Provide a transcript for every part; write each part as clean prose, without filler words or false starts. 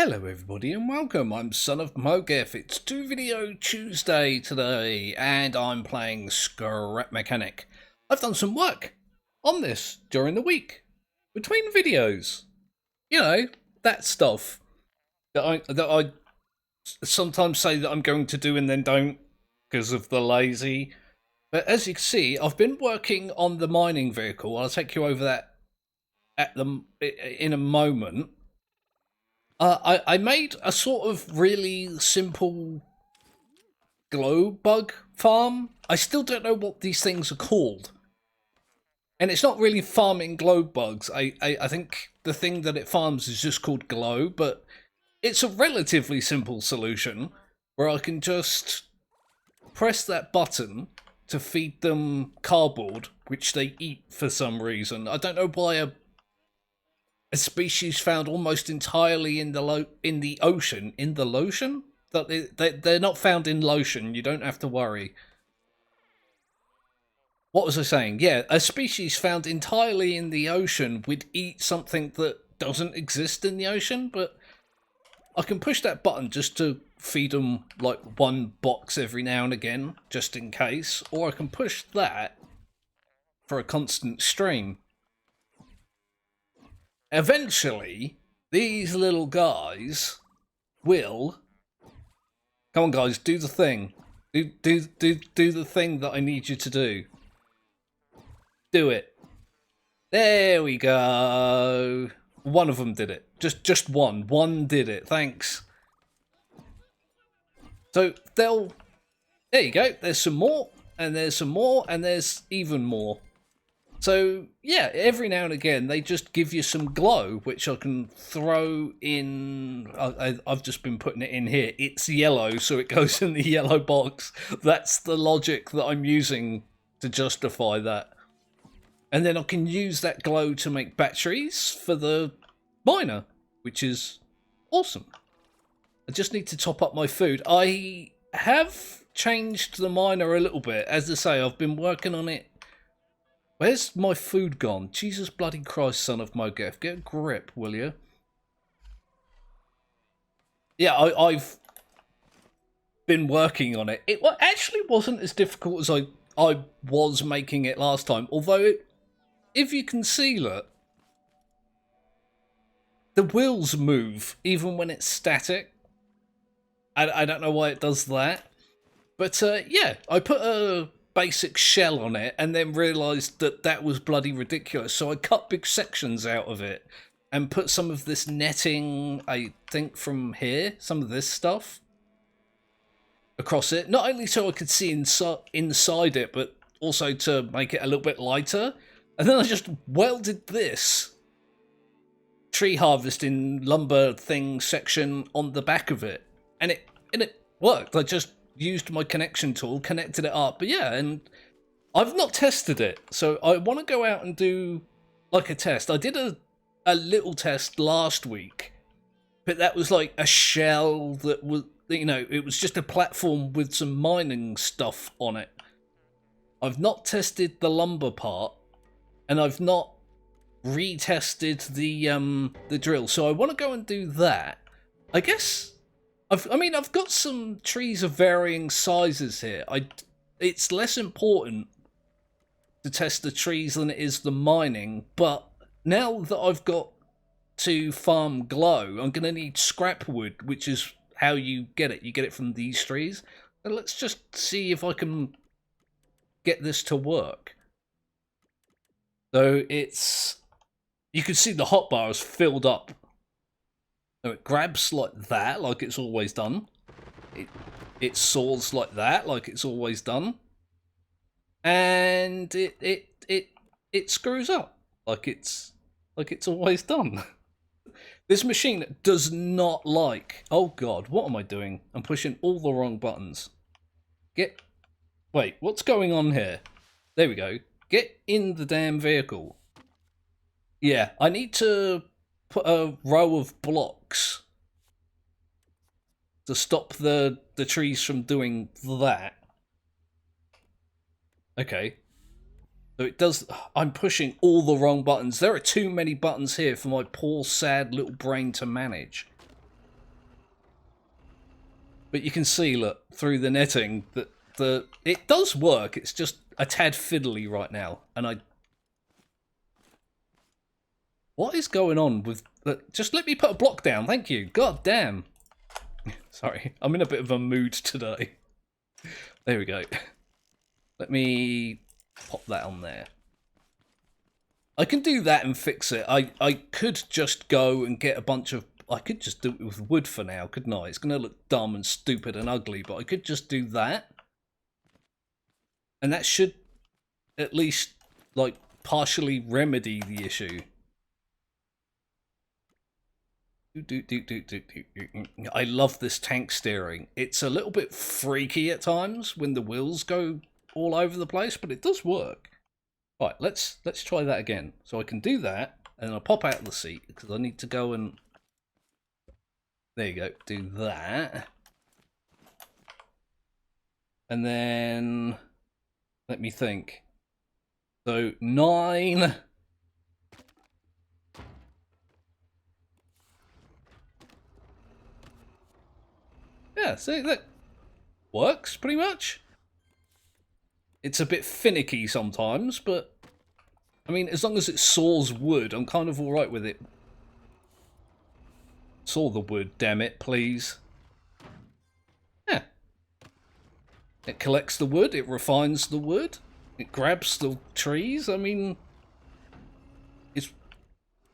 Hello everybody and welcome, I'm Son of Mogef. It's 2 Video Tuesday today and I'm playing Scrap Mechanic. I've done some work on this during the week, between videos. You know, that stuff that I sometimes say that I'm going to do and then don't because of the lazy. But as you can see, I've been working on the mining vehicle. I'll take you over that in a moment. I made a sort of really simple glow bug farm. I still don't know what these things are called. And it's not really farming glow bugs. I think the thing that it farms is just called glow, but it's a relatively simple solution where I can just press that button to feed them cardboard, which they eat for some reason. I don't know why a species found almost entirely in the ocean. In the lotion? That they're not found in lotion. You don't have to worry. What was I saying? Yeah, a species found entirely in the ocean would eat something that doesn't exist in the ocean, but I can push that button just to feed them like one box every now and again, just in case, or I can push that for a constant stream. Eventually, these little guys will... Come on, guys, do the thing. Do the thing that I need you to do. Do it. There we go. One of them did it. Just one. One did it. Thanks. So they'll... There you go. There's some more, and there's some more, and there's even more. So, yeah, every now and again, they just give you some glow, which I can throw in... I've just been putting it in here. It's yellow, so it goes in the yellow box. That's the logic that I'm using to justify that. And then I can use that glow to make batteries for the miner, which is awesome. I just need to top up my food. I have changed the miner a little bit. As I say, I've been working on it. Where's my food gone? Jesus bloody Christ, Son of Mogef. Get a grip, will you? Yeah, I've been working on it. It actually wasn't as difficult as I was making it last time. Although, if you can see, look, the wheels move even when it's static. I don't know why it does that. But, yeah, I put a basic shell on it and then realised that that was bloody ridiculous, so I cut big sections out of it and put some of this netting, I think from here, some of this stuff across it, not only so I could see inside it, but also to make it a little bit lighter. And then I just welded this tree harvesting lumber thing section on the back of it, and it worked. I just used my connection tool, connected it up. But yeah, and I've not tested it, so I want to go out and do like a test. I did a little test last week, but that was like a shell that was, you know, it was just a platform with some mining stuff on it. I've not tested the lumber part, and I've not retested the drill, so I want to go and do that. I guess I've got some trees of varying sizes here. It's less important to test the trees than it is the mining, but now that I've got to farm glow, I'm going to need scrap wood, which is how you get it. You get it from these trees. And let's just see if I can get this to work. So it's... You can see the hotbar is filled up. So it grabs like that, like it's always done. It saws like that, like it's always done. And it screws up, like it's always done. This machine does not like... Oh god, what am I doing? I'm pushing all the wrong buttons. Wait, what's going on here? There we go. Get in the damn vehicle. Yeah, I need to put a row of blocks to stop the trees from doing that. Okay. So it does... I'm pushing all the wrong buttons. There are too many buttons here for my poor, sad little brain to manage. But you can see, look, through the netting that it does work. It's just a tad fiddly right now, and what is going on with? Just let me put a block down, thank you. God damn. Sorry, I'm in a bit of a mood today. There we go. Let me pop that on there. I can do that and fix it. I could just go and get a bunch of... I could just do it with wood for now, couldn't I? It's going to look dumb and stupid and ugly, but I could just do that. And that should at least, like, partially remedy the issue. I love this tank steering. It's a little bit freaky at times when the wheels go all over the place, but it does work. Right, let's try that again. So I can do that, and I'll pop out of the seat because I need to go and... There you go, do that. And then... Let me think. So, 9... Yeah, see, that works pretty much. It's a bit finicky sometimes, but I mean, as long as it saws wood, I'm kind of alright with it. Saw the wood, damn it, please. Yeah. It collects the wood, it refines the wood, it grabs the trees. I mean, it's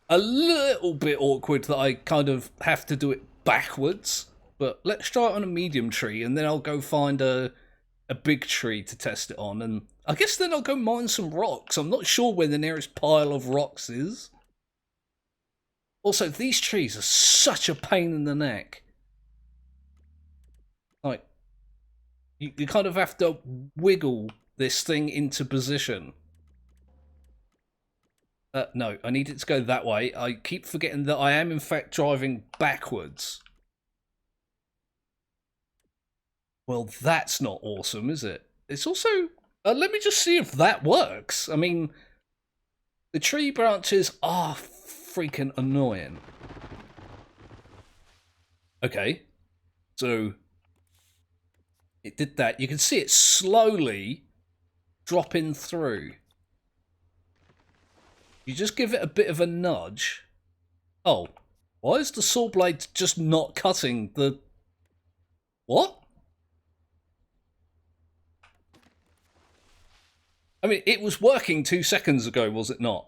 a little bit awkward that I kind of have to do it backwards. But let's try it on a medium tree, and then I'll go find a big tree to test it on. And I guess then I'll go mine some rocks. I'm not sure where the nearest pile of rocks is. Also, these trees are such a pain in the neck. Like, you kind of have to wiggle this thing into position. No, I need it to go that way. I keep forgetting that I am in fact driving backwards. Well, that's not awesome, is it? It's also... let me just see if that works. I mean, the tree branches are freaking annoying. Okay. So, it did that. You can see it slowly dropping through. You just give it a bit of a nudge. Oh, why is the saw blade just not cutting the... What? I mean, it was working 2 seconds ago, was it not?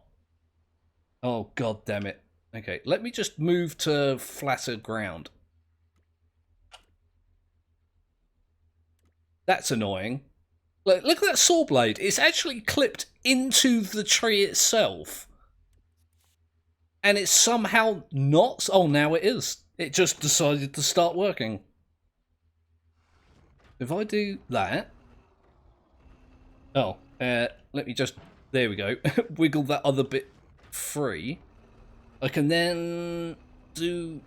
Oh, god damn it. Okay, let me just move to flatter ground. That's annoying. Look at that saw blade. It's actually clipped into the tree itself. And it's somehow not... Oh, now it is. It just decided to start working. If I do that... Oh, let me just... There we go. Wiggle that other bit free. I can then do...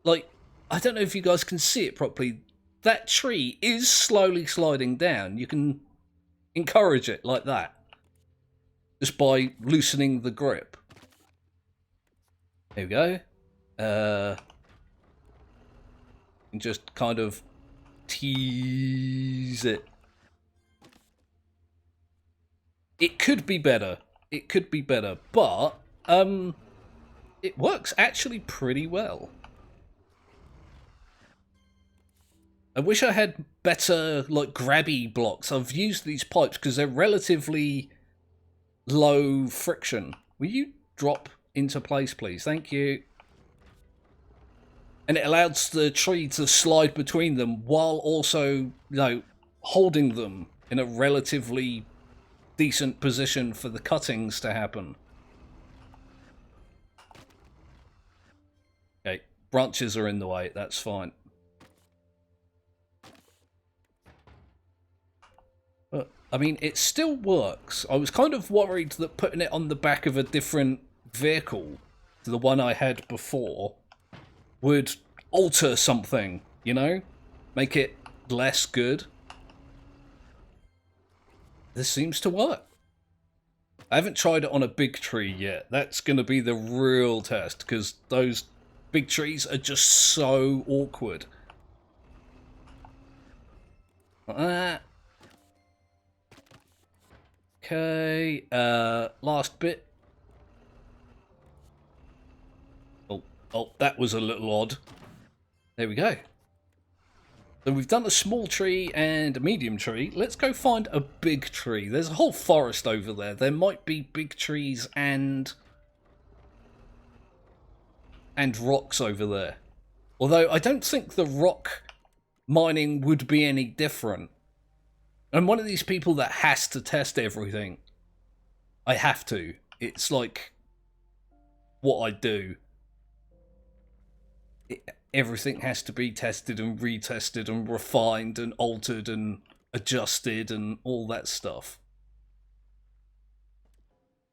Like, I don't know if you guys can see it properly. That tree is slowly sliding down. You can encourage it like that. Just by loosening the grip. There we go. And just kind of tease it. It could be better. It could be better, but it works actually pretty well. I wish I had better, like, grabby blocks. I've used these pipes because they're relatively low friction. Will you drop into place, please? Thank you. And it allows the tree to slide between them while also, you know, holding them in a relatively decent position for the cuttings to happen. Okay, branches are in the way, that's fine. But, I mean, it still works. I was kind of worried that putting it on the back of a different vehicle to the one I had before would alter something, you know? Make it less good. This seems to work. I haven't tried it on a big tree yet. That's going to be the real test, because those big trees are just so awkward. Like that. Okay, last bit. Oh, that was a little odd. There we go. So we've done a small tree and a medium tree. Let's go find a big tree. There's a whole forest over there. There might be big trees and rocks over there. Although I don't think the rock mining would be any different. I'm one of these people that has to test everything. I have to. It's like what I do. Everything has to be tested and retested and refined and altered and adjusted and all that stuff.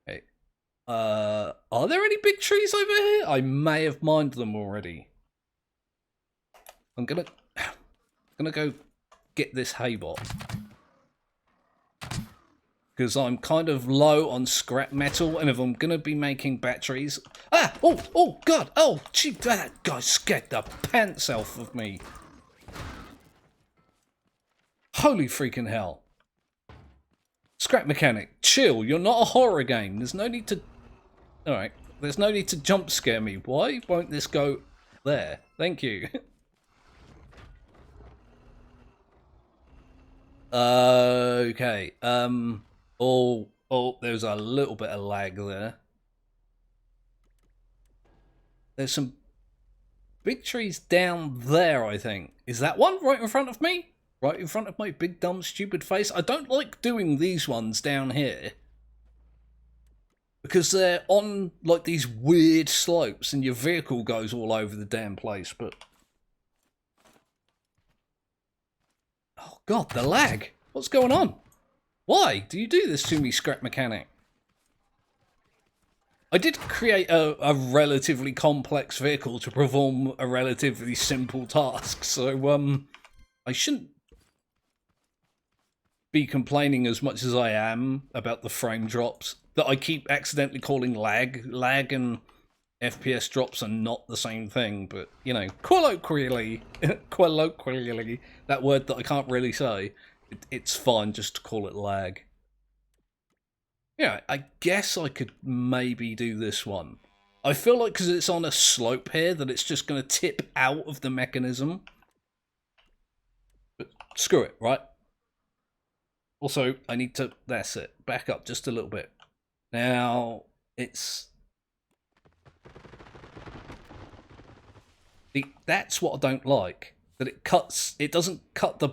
Okay. Are there any big trees over here? I may have mined them already. I'm gonna go get this hay bot. Because I'm kind of low on scrap metal, and if I'm going to be making batteries... Ah! Oh, God! Oh, gee, that guy scared the pants off of me. Holy freaking hell. Scrap mechanic, chill, you're not a horror game. There's no need to... Alright, there's no need to jump scare me. Why won't this go there? Thank you. Okay, Oh, there's a little bit of lag there. There's some big trees down there, I think. Is that one right in front of me? Right in front of my big, dumb, stupid face? I don't like doing these ones down here. Because they're on, like, these weird slopes and your vehicle goes all over the damn place, but... Oh, God, the lag. What's going on? Why do you do this to me, scrap mechanic? I did create a relatively complex vehicle to perform a relatively simple task, so I shouldn't be complaining as much as I am about the frame drops that I keep accidentally calling lag. Lag and FPS drops are not the same thing, but, you know, colloquially, that word that I can't really say. It's fine just to call it lag. Yeah, I guess I could maybe do this one. I feel like because it's on a slope here that it's just going to tip out of the mechanism. But screw it, right? Also, I need to... That's it. Back up just a little bit. Now, it's... That's what I don't like. That it cuts... It doesn't cut the...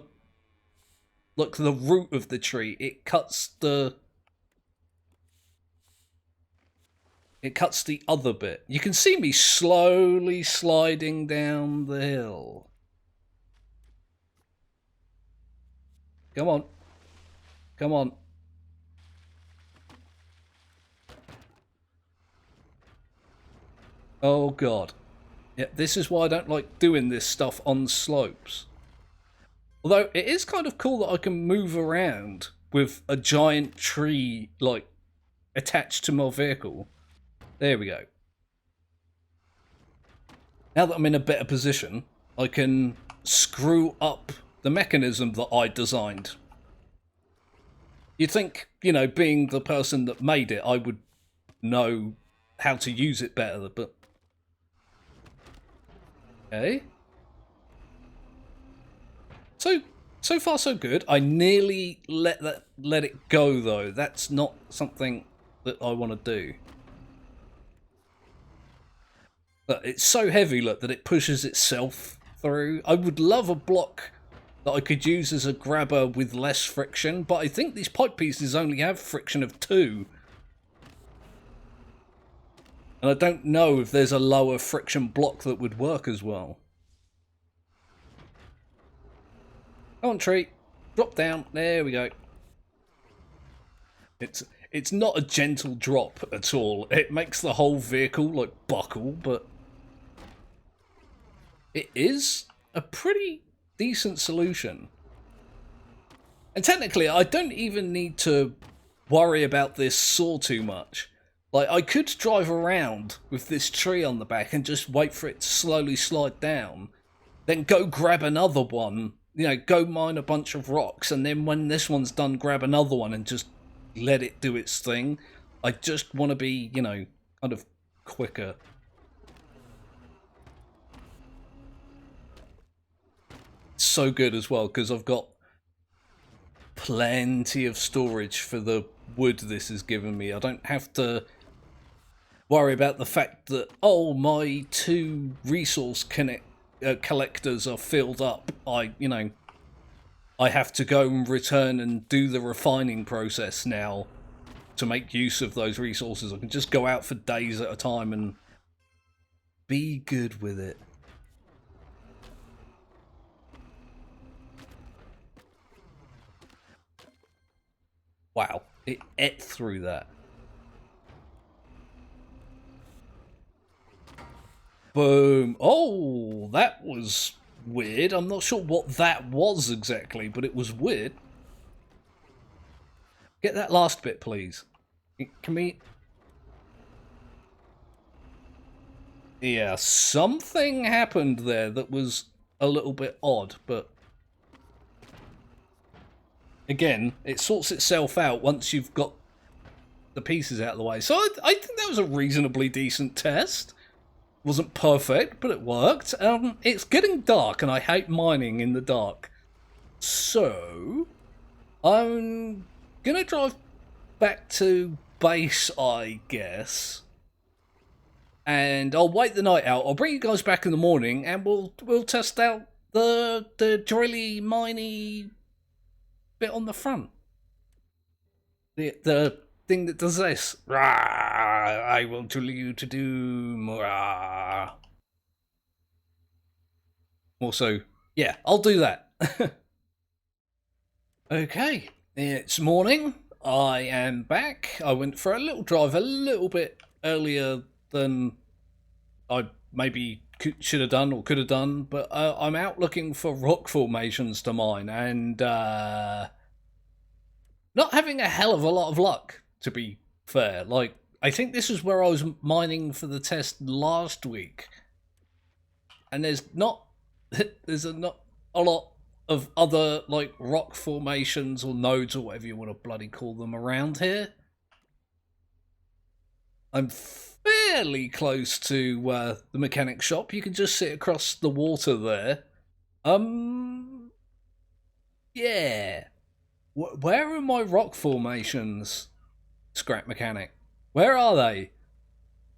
Like the root of the tree, it cuts the other bit. You can see me slowly sliding down the hill. Come on. Come on. Oh God. Yeah, this is why I don't like doing this stuff on slopes. Although, it is kind of cool that I can move around with a giant tree, like, attached to my vehicle. There we go. Now that I'm in a better position, I can screw up the mechanism that I designed. You'd think, you know, being the person that made it, I would know how to use it better, but... Okay. So far so good. I nearly let it go though. That's not something that I want to do. But it's so heavy, look, that it pushes itself through. I would love a block that I could use as a grabber with less friction, but I think these pipe pieces only have friction of 2. And I don't know if there's a lower friction block that would work as well. Come on, tree. Drop down. There we go. It's not a gentle drop at all. It makes the whole vehicle, like, buckle, but... It is a pretty decent solution. And technically, I don't even need to worry about this saw too much. Like, I could drive around with this tree on the back and just wait for it to slowly slide down. Then go grab another one you know, go mine a bunch of rocks, and then when this one's done, grab another one and just let it do its thing. I just want to be, you know, kind of quicker. It's so good as well, because I've got plenty of storage for the wood this has given me. I don't have to worry about the fact that, oh, my 2 resource collectors are filled up. I have to go and return and do the refining process now to make use of those resources. I can just go out for days at a time and be good with it. Wow, it ate through that. Boom. Oh, that was weird. I'm not sure what that was exactly, but it was weird. Get that last bit, please. Can we... Yeah, something happened there that was a little bit odd, but... Again, it sorts itself out once you've got the pieces out of the way. So I think that was a reasonably decent test. Wasn't perfect, but it worked. It's getting dark, and I hate mining in the dark. So, I'm gonna drive back to base, I guess. And I'll wait the night out. I'll bring you guys back in the morning, and we'll test out the drilly miney bit on the front. The thing that does this. Rah, I will tell you to do. Rah. Also, yeah, I'll do that. Okay, it's morning. I am back. I went for a little drive a little bit earlier than I maybe should have done or could have done, but I'm out looking for rock formations to mine, and not having a hell of a lot of luck, to be fair. Like, I think this is where I was mining for the test last week, and there's not a lot of other, like, rock formations or nodes or whatever you want to bloody call them around here. I'm fairly close to the mechanic shop. You can just sit across the water there. Yeah. Where are my rock formations, Scrap Mechanic? Where are they?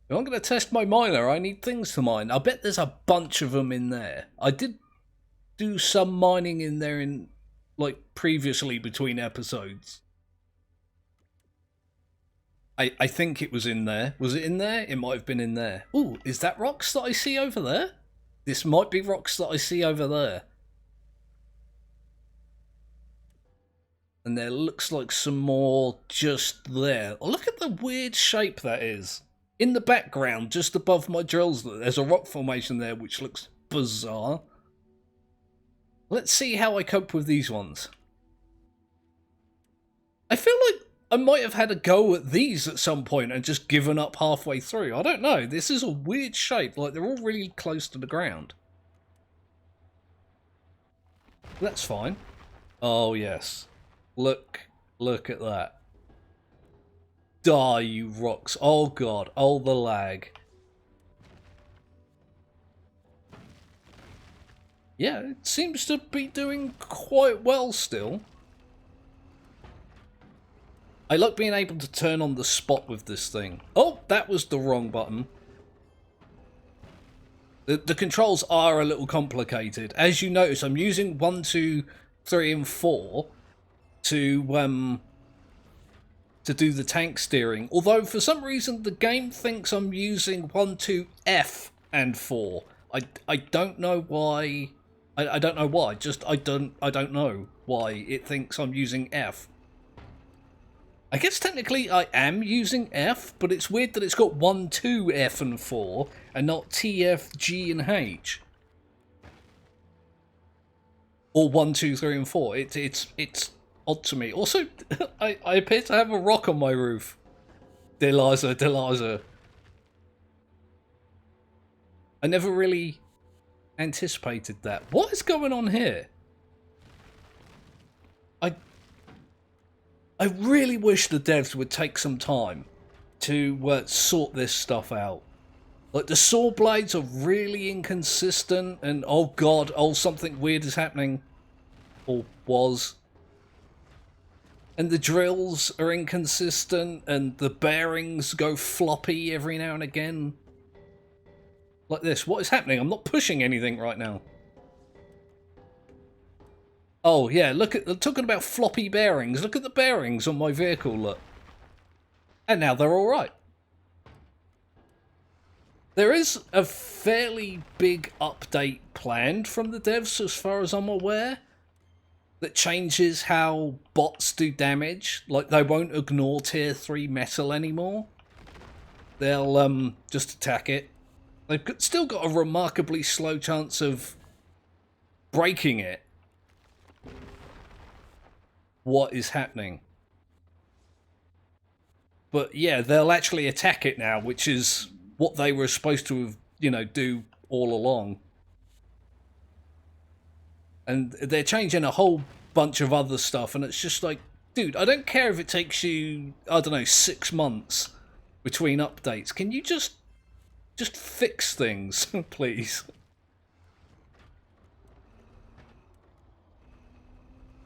If I'm going to test my miner, I need things to mine. I bet there's a bunch of them in there. I did do some mining in there in, like, previously between episodes. I think it was in there. Was it in there? It might have been in there. Ooh, is that rocks that I see over there? This might be rocks that I see over there. And there looks like some more just there. Oh, look at the weird shape that is. In the background, just above my drills, there's a rock formation there which looks bizarre. Let's see how I cope with these ones. I feel like I might have had a go at these at some point and just given up halfway through. I don't know. This is a weird shape. Like, they're all really close to the ground. That's fine. Oh, yes. Look at that. Die, you rocks. Oh, God. Oh, the lag. Yeah, it seems to be doing quite well still. I like being able to turn on the spot with this thing. Oh, that was the wrong button. The controls are a little complicated. As you notice, I'm using 1, 2, 3, and 4 to do the tank steering. Although for some reason the game thinks I'm using 1, 2, F, and 4. I don't know why. I don't know why. Just I don't know why it thinks I'm using F. I guess technically I am using F, but it's weird that it's got 1, 2, F, and 4, and not T, F, G, and H. Or 1, 2, 3, and 4. It's odd to me. Also, I appear to have a rock on my roof. Deliza. I never really anticipated that. What is going on here? I I really wish the devs would take some time to sort this stuff out. Like, the saw blades are really inconsistent, and oh god, oh, something weird is happening. Or was. And the drills are inconsistent, and the bearings go floppy every now and again. Like this. What is happening? I'm not pushing anything right now. Oh, yeah, look at... talking about floppy bearings. Look at the bearings on my vehicle, look. And now they're alright. There is a fairly big update planned from the devs, as far as I'm aware, that changes how bots do damage. Like, they won't ignore tier 3 metal anymore. They'll just attack it. They've still got a remarkably slow chance of breaking it. What is happening? But yeah, they'll actually attack it now, which is what they were supposed to have, you know, do all along. And they're changing a whole bunch of other stuff, and it's just like, dude, I don't care if it takes you, I don't know, 6 months between updates. Can you just fix things, please?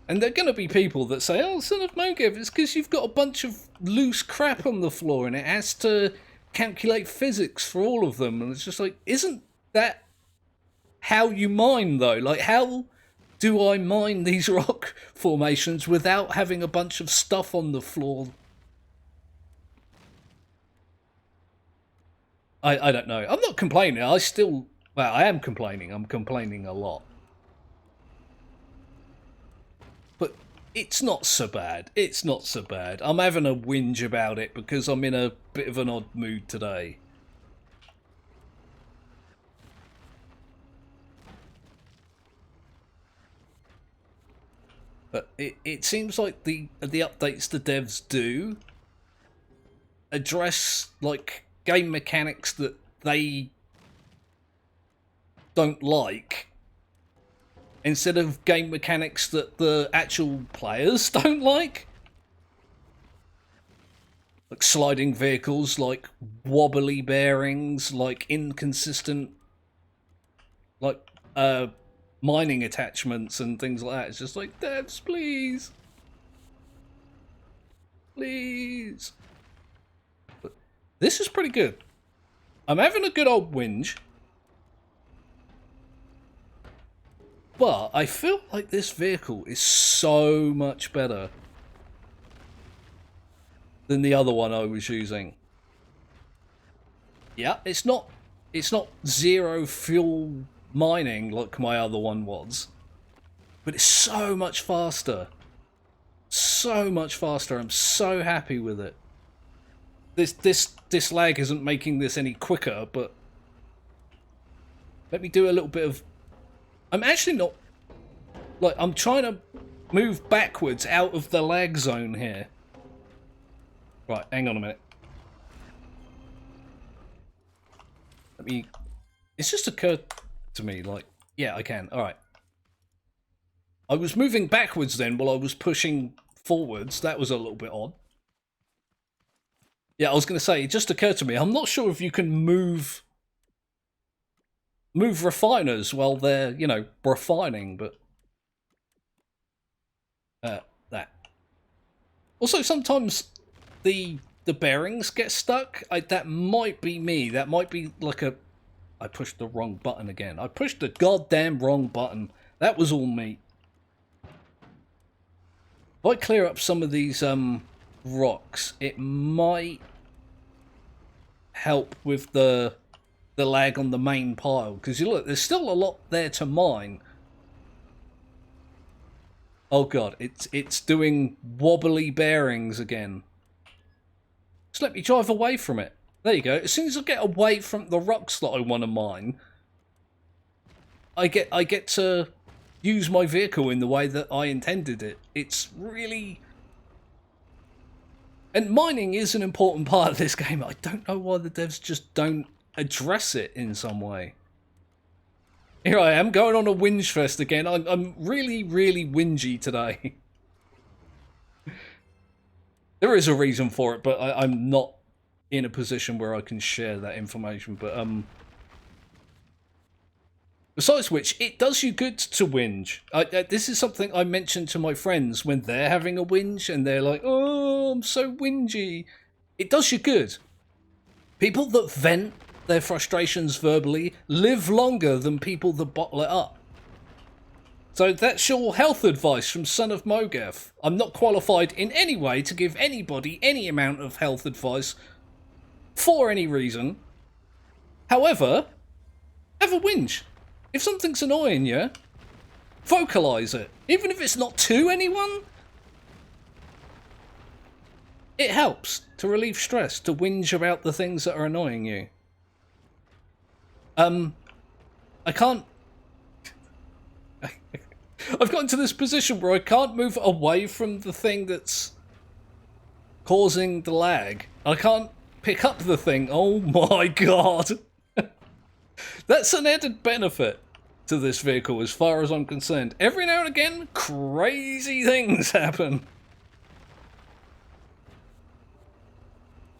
And there are going to be people that say, oh, son of Mogev, it's because you've got a bunch of loose crap on the floor and it has to calculate physics for all of them. And it's just like, isn't that how you mine, though? Like, how do I mine these rock formations without having a bunch of stuff on the floor? I don't know. I'm not complaining. Well, I am complaining. I'm complaining a lot. But it's not so bad. It's not so bad. I'm having a whinge about it because I'm in a bit of an odd mood today. But it seems like the updates the devs do address, like, game mechanics that they don't like, instead of game mechanics that the actual players don't like. Like sliding vehicles, like wobbly bearings, like inconsistent, like mining attachments and things like that. It's just like, devs, please. Please. But this is pretty good. I'm having a good old whinge. But I feel like this vehicle is so much better than the other one I was using. Yeah, it's not zero fuel mining like my other one was, but it's so much faster. So much faster. I'm so happy with it. This lag isn't making this any quicker, but let me do a little bit of... I'm actually not... Like, I'm trying to move backwards out of the lag zone here. Right, hang on a minute. Let me... It's just occurred to me, like... Yeah, I can. Alright. I was moving backwards then while I was pushing forwards. That was a little bit odd. Yeah, I was going to say, it just occurred to me. I'm not sure if you can move refiners while they're, you know, refining, but... that. Also, sometimes the bearings get stuck. That might be me. That might be like a... I pushed the wrong button again. I pushed the goddamn wrong button. That was all me. If I clear up some of these rocks, it might help with the lag on the main pile. Because you look, there's still a lot there to mine. Oh god, it's doing wobbly bearings again. Just let me drive away from it. There you go. As soon as I get away from the rocks that I want to mine, I get to use my vehicle in the way that I intended it. It's really... And mining is an important part of this game. I don't know why the devs just don't address it in some way. Here I am, going on a whinge fest again. I'm really, really whingy today. There is a reason for it, but I'm not in a position where I can share that information. But besides which, it does you good to whinge. This is something I mentioned to my friends when they're having a whinge and they're like, "Oh, I'm so whingy." It does you good. People that vent their frustrations verbally live longer than people that bottle it up. So that's your health advice from Son of Mogeth. I'm not qualified in any way to give anybody any amount of health advice for any reason. However, have a whinge. If something's annoying you, vocalise it. Even if it's not to anyone, it helps to relieve stress, to whinge about the things that are annoying you. I can't... I've gotten to this position where I can't move away from the thing that's causing the lag. I can't pick up the thing. Oh my god. That's an added benefit to this vehicle as far as I'm concerned. Every now and again, crazy things happen.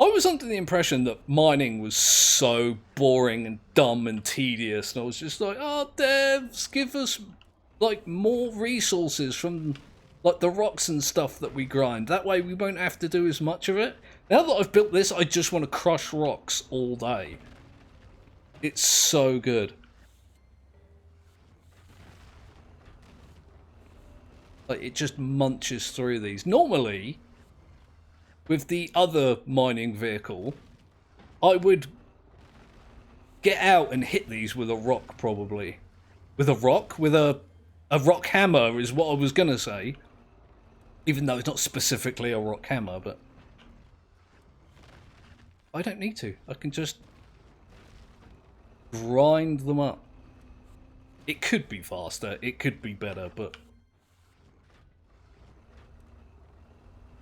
I was under the impression that mining was so boring and dumb and tedious, and I was just like, oh, devs, give us like more resources from like the rocks and stuff that we grind. That way we won't have to do as much of it. Now that I've built this, I just want to crush rocks all day. It's so good. Like, it just munches through these. Normally, with the other mining vehicle, I would get out and hit these with a rock, probably. With a rock? With a rock hammer is what I was going to say. Even though it's not specifically a rock hammer, but... I don't need to. I can just grind them up. It could be faster, it could be better, but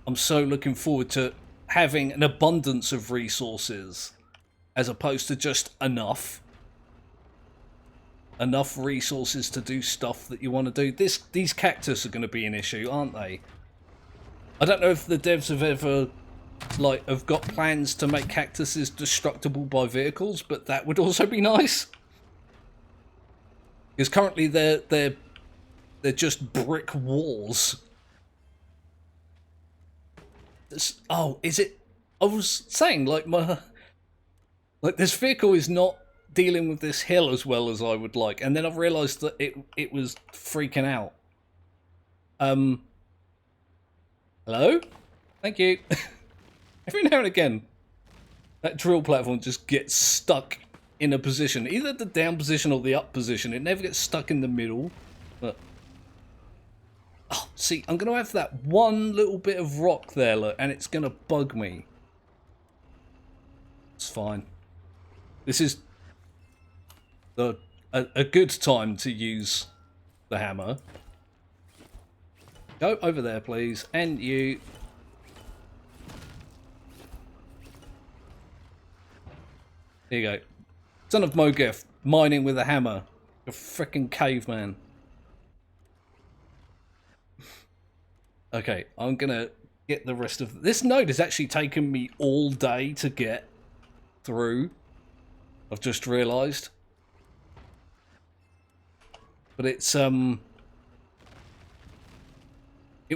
I'm so looking forward to having an abundance of resources as opposed to just enough resources to do stuff that you want to do. These cactus are going to be an issue, aren't they? I don't know if the devs have ever have got plans to make cactuses destructible by vehicles, but that would also be nice. Because currently they're just brick walls. Oh, is it? I was saying like this vehicle is not dealing with this hill as well as I would like, and then I've realised that it was freaking out. Hello? Thank you. Every now and again, that drill platform just gets stuck in a position, either the down position or the up position. It never gets stuck in the middle. But oh, see, I'm going to have that one little bit of rock there, look, and it's going to bug me. It's fine. This is a good time to use the hammer. Go over there, please, and you. There you go. Son of Mogeth, mining with a hammer. A frickin' caveman. Okay, I'm gonna get the rest of... This node has actually taken me all day to get through. I've just realised. But it's, it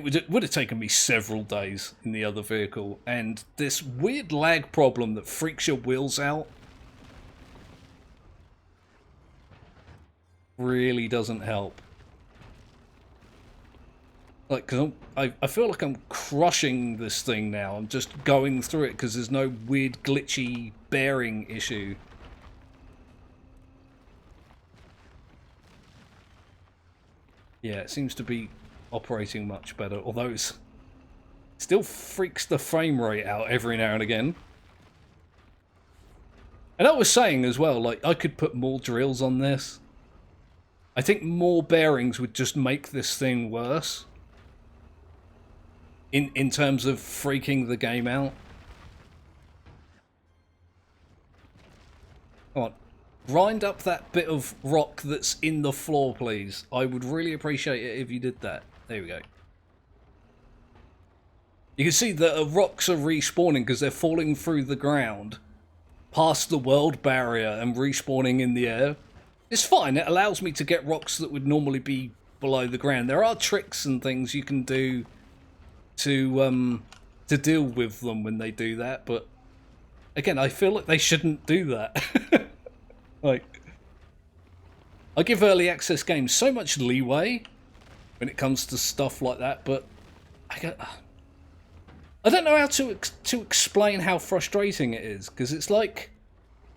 would have taken me several days in the other vehicle. And this weird lag problem that freaks your wheels out really doesn't help. Like, because I feel like I'm crushing this thing now. I'm just going through it because there's no weird glitchy bearing issue. Yeah, it seems to be operating much better, although it still freaks the frame rate out every now and again. And I was saying as well, like, I could put more drills on this. I think more bearings would just make this thing worse. In terms of freaking the game out. Come on. Grind up that bit of rock that's in the floor, please. I would really appreciate it if you did that. There we go. You can see that rocks are respawning because they're falling through the ground, past the world barrier and respawning in the air. It's fine. It allows me to get rocks that would normally be below the ground. There are tricks and things you can do to deal with them when they do that, but again, I feel like they shouldn't do that. Like, I give early access games so much leeway when it comes to stuff like that, but I don't know how to explain how frustrating it is, because it's like,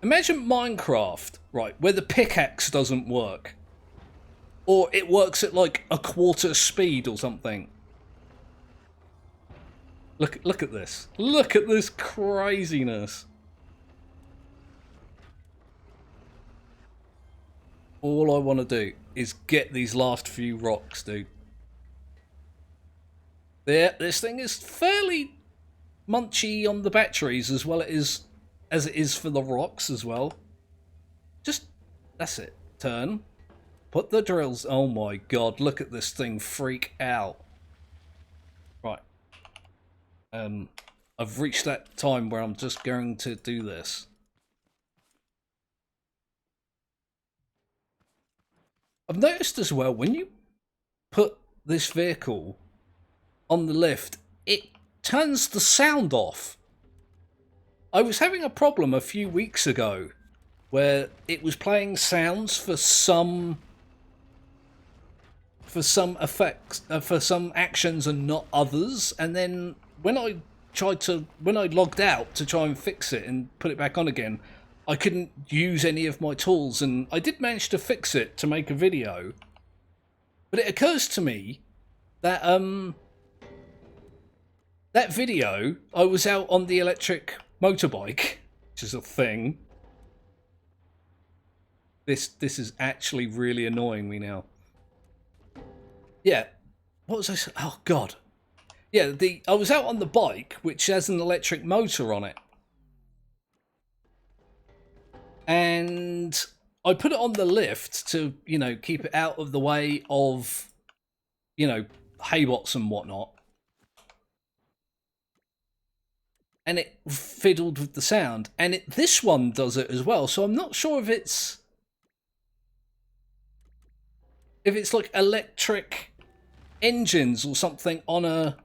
imagine Minecraft, right, where the pickaxe doesn't work, or it works at like a quarter speed or something. Look at this. Look at this craziness. All I want to do is get these last few rocks, dude. Yeah, this thing is fairly munchy on the batteries as well as it is for the rocks as well. Just, that's it. Turn. Put the drills. Oh my god, look at this thing freak out. Right. I've reached that time where I'm just going to do this. I've noticed as well, when you put this vehicle on the lift, it turns the sound off. I was having a problem a few weeks ago where it was playing sounds for some effects, for some actions and not others, and then when I logged out to try and fix it and put it back on again, I couldn't use any of my tools, and I did manage to fix it to make a video. But it occurs to me that that video, I was out on the electric motorbike, which is a thing. This is actually really annoying me now. Yeah, what was I saying? Oh god. Yeah, I was out on the bike, which has an electric motor on it. And I put it on the lift to, you know, keep it out of the way of, you know, haybots and whatnot. And it fiddled with the sound. And this one does it as well, so I'm not sure if it's like electric engines or something on a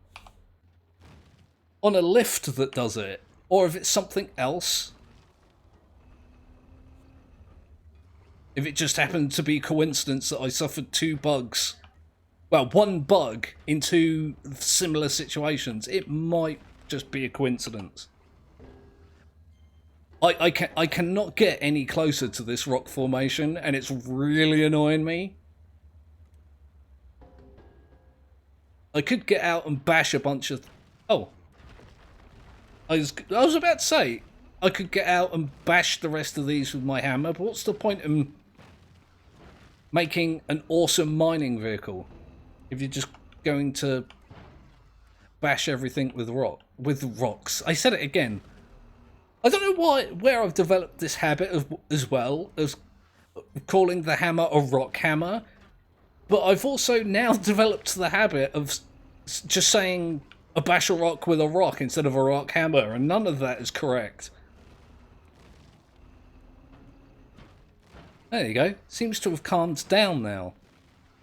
lift that does it, or if it's something else. If it just happened to be coincidence that I suffered 2 bugs, well, 1 bug in 2 similar situations, it might just be a coincidence. I cannot get any closer to this rock formation, and it's really annoying me. I could get out and bash a bunch of... Oh. I was about to say, I could get out and bash the rest of these with my hammer, but what's the point in making an awesome mining vehicle if you're just going to bash everything with rocks? I said it again. I don't know where I've developed this habit of, as well, as calling the hammer a rock hammer, but I've also now developed the habit of just saying a bash a rock with a rock instead of a rock hammer, and none of that is correct. There you go. Seems to have calmed down now.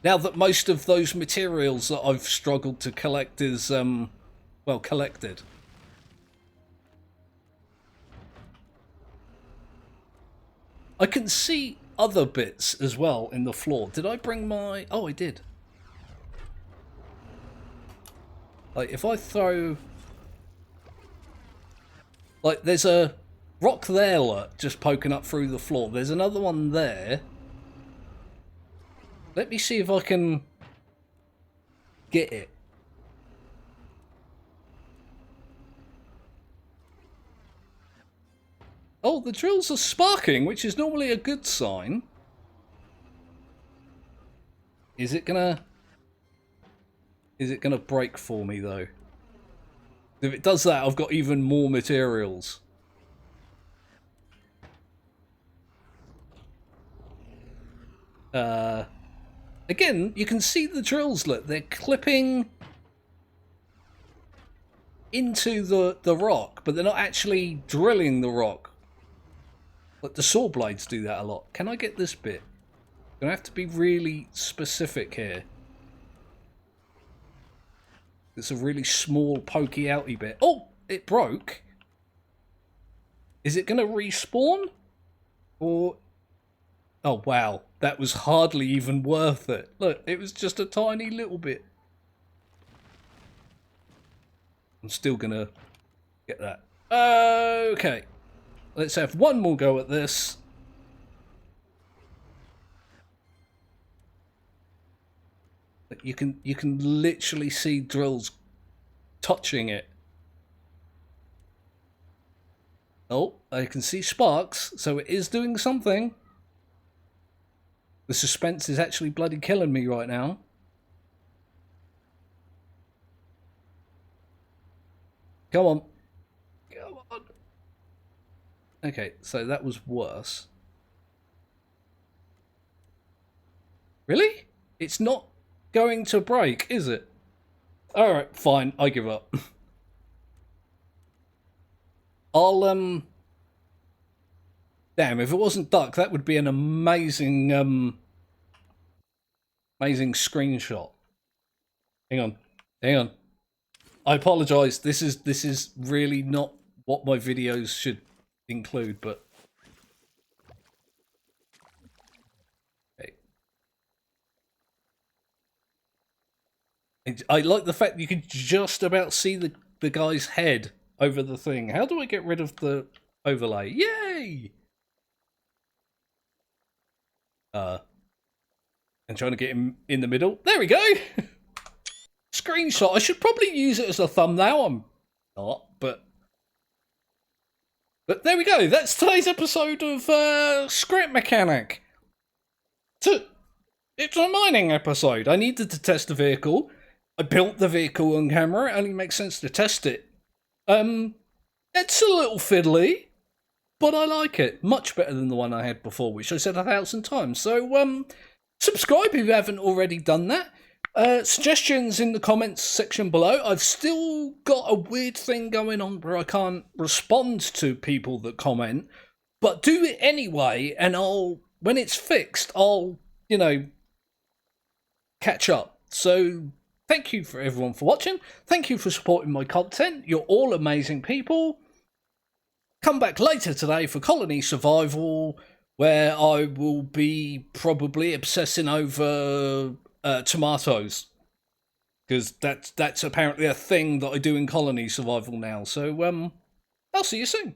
Now that most of those materials that I've struggled to collect is, well, collected. I can see other bits as well in the floor. Did I bring my... Oh, I did. Like, if I throw... Like, there's a rock there, look, just poking up through the floor. There's another one there. Let me see if I can get it. Oh, the drills are sparking, which is normally a good sign. Is it gonna break for me, though? If it does that, I've got even more materials. Again, you can see the drills, look, they're clipping into the rock, but they're not actually drilling the rock. Like the saw blades do that a lot. Can I get this bit? I'm gonna have to be really specific here. It's a really small, pokey outy bit. Oh, it broke. Is it gonna respawn? Or... oh, wow. That was hardly even worth it. Look, it was just a tiny little bit. I'm still gonna get that. Okay. Let's have one more go at this. You can literally see drills touching it. Oh, I can see sparks, so it is doing something. The suspense is actually bloody killing me right now. Come on. Come on. Okay, so that was worse. Really? It's not going to break, is it? Alright, fine, I give up. I'll, damn, if it wasn't duck, that would be an amazing, amazing screenshot. Hang on. Hang on. I apologise, this is really not what my videos should include, but... okay. I like the fact you can just about see the guy's head over the thing. How do I get rid of the overlay? Yay! And trying to get him in the middle. There we go! Screenshot. I should probably use it as a thumbnail. I'm not, but there we go. That's today's episode of Script Mechanic. It's a mining episode. I needed to test the vehicle. I built the vehicle on camera. It only makes sense to test it. It's a little fiddly, but I like it. Much better than the one I had before, which I said 1,000 times. So, subscribe if you haven't already done that. Suggestions in the comments section below. I've still got a weird thing going on where I can't respond to people that comment, but do it anyway, and when it's fixed, I'll, catch up. So, thank you for everyone for watching. Thank you for supporting my content. You're all amazing people. Come back later today for Colony Survival, where I will be probably obsessing over tomatoes, because that's apparently a thing that I do in Colony Survival now. So I'll see you soon.